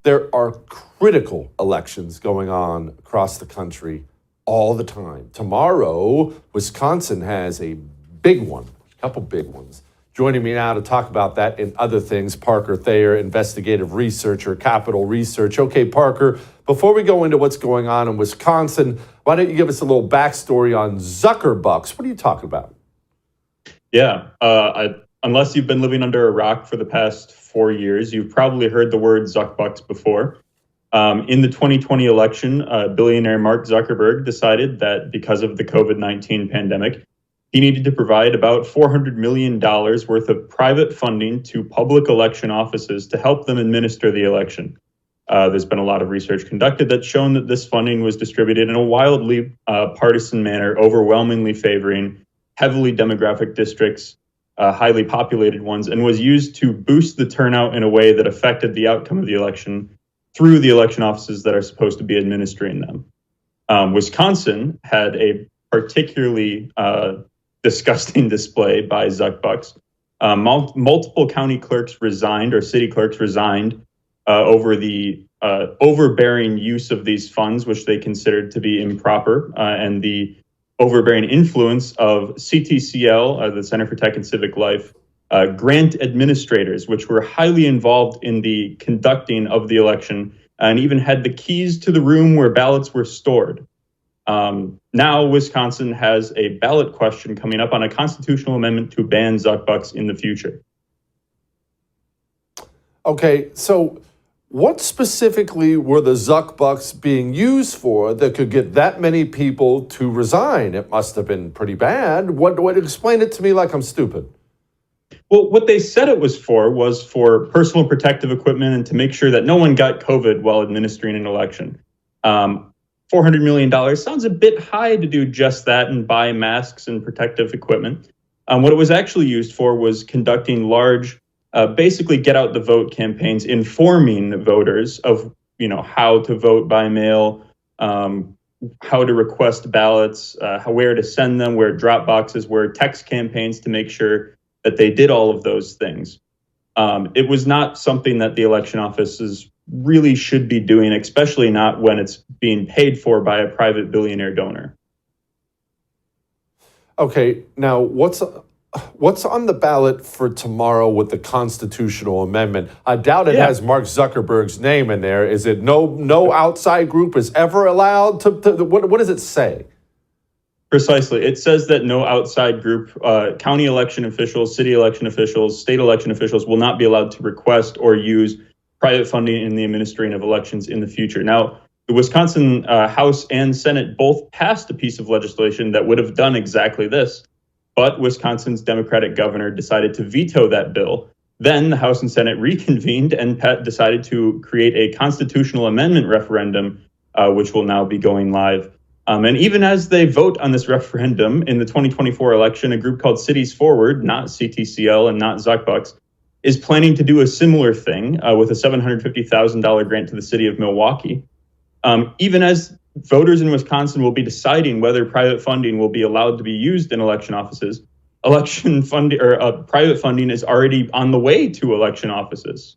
There are critical elections going on across the country all the time. Tomorrow, Wisconsin has a big one, a couple big ones. Joining me now to talk about that and other things, Parker Thayer, investigative researcher, Capital Research. Okay, Parker, before we go into what's going on in Wisconsin, why don't you give us a little backstory on Zuckerbucks? What are you talking about? Yeah, unless you've been living under a rock for the past 4 years, you've probably heard the word Zuckerbucks before. In the 2020 election, billionaire Mark Zuckerberg decided that because of the COVID-19 pandemic, he needed to provide about $400 million worth of private funding to public election offices to help them administer the election. There's been a lot of research conducted that's shown that this funding was distributed in a wildly partisan manner, overwhelmingly favoring heavily demographic districts, highly populated ones, and was used to boost the turnout in a way that affected the outcome of the election through the election offices that are supposed to be administering them. Wisconsin had a particularly disgusting display by Zuckerbucks. Multiple county clerks resigned, or city clerks resigned, over the overbearing use of these funds, which they considered to be improper, and the overbearing influence of CTCL, the Center for Tech and Civic Life, grant administrators, which were highly involved in the conducting of the election and even had the keys to the room where ballots were stored. Now, Wisconsin has a ballot question coming up on a constitutional amendment to ban Zuckerbucks in the future. Okay, so what specifically were the Zuckerbucks being used for that could get that many people to resign? It must have been pretty bad. What explain it to me like I'm stupid. Well, what they said it was for personal protective equipment and to make sure that no one got COVID while administering an election. $400 million sounds a bit high to do just that and buy masks and protective equipment. What it was actually used for was conducting large, basically get out the vote campaigns, informing voters of how to vote by mail, how to request ballots, where to send them, where drop boxes were, text campaigns to make sure that they did all of those things. It was not something that the election offices really should be doing, especially not when it's being paid for by a private billionaire donor. Okay, now what's on the ballot for tomorrow with the constitutional amendment? I doubt it has Mark Zuckerberg's name in there. Is it no outside group is ever allowed to what does it say? Precisely. It says that no outside group, county election officials, city election officials, state election officials will not be allowed to request or use private funding in the administering of elections in the future. Now, the Wisconsin House and Senate both passed a piece of legislation that would have done exactly this, but Wisconsin's Democratic governor decided to veto that bill. Then the House and Senate reconvened and decided to create a constitutional amendment referendum, which will now be going live. And even as they vote on this referendum in the 2024 election, a group called Cities Forward, not CTCL and not Zuckerbucks, is planning to do a similar thing with a $750,000 grant to the city of Milwaukee. Even as voters in Wisconsin will be deciding whether private funding will be allowed to be used in election offices, private funding is already on the way to election offices.